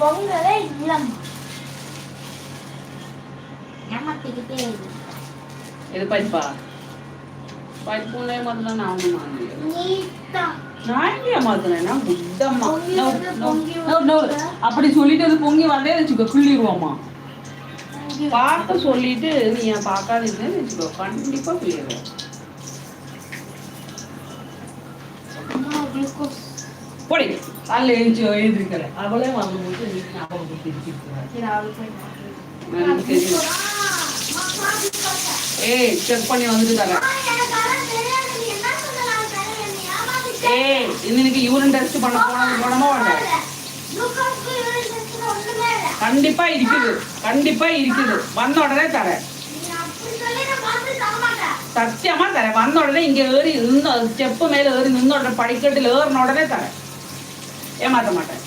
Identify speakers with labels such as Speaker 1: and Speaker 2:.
Speaker 1: பொங்கலே இல்லம்மா. ஏமாத்திக்கிட்டே இருக்கு.
Speaker 2: இது பைப்பா பைப்புனே முதல்ல நான் ஒண்ணு மாந்தேன்.
Speaker 1: நீதான்.
Speaker 2: நான் எங்க ஏமாத்துனேன்னா புத்தம்மா.
Speaker 1: பொங்கி
Speaker 2: அப்படி சொல்லிட்டு அது பொங்கி வரதே வச்சுக்கோ கிள்ளிடுவோம்மா. பார்த்து சொல்லிட்டு நீ ஏன் பார்க்காதீங்கன்னு வச்சுக்கோ கண்டிப்பா கிள்ளிடுவோம். போடி காலைல எழுந்திருக்கிறேன் அவளே வரும்போது ஞாபகம் ஏய் செக் பண்ணி வந்துட்டு தரேன். ஏய் இன்னைக்கு யூரின் டெஸ்ட் பண்ண போனமா வேண்டாம். கண்டிப்பா இருக்குது கண்டிப்பா இருக்குது. வந்த உடனே தரேன் சத்தியமா தரேன். வந்த உடனே இங்க ஏறி ஸ்டெப்பு மேல ஏறி நின்ற உடனே படிக்கட்டுல ஏறின உடனே தரேன். ஏமாத்த மாட்டேன்.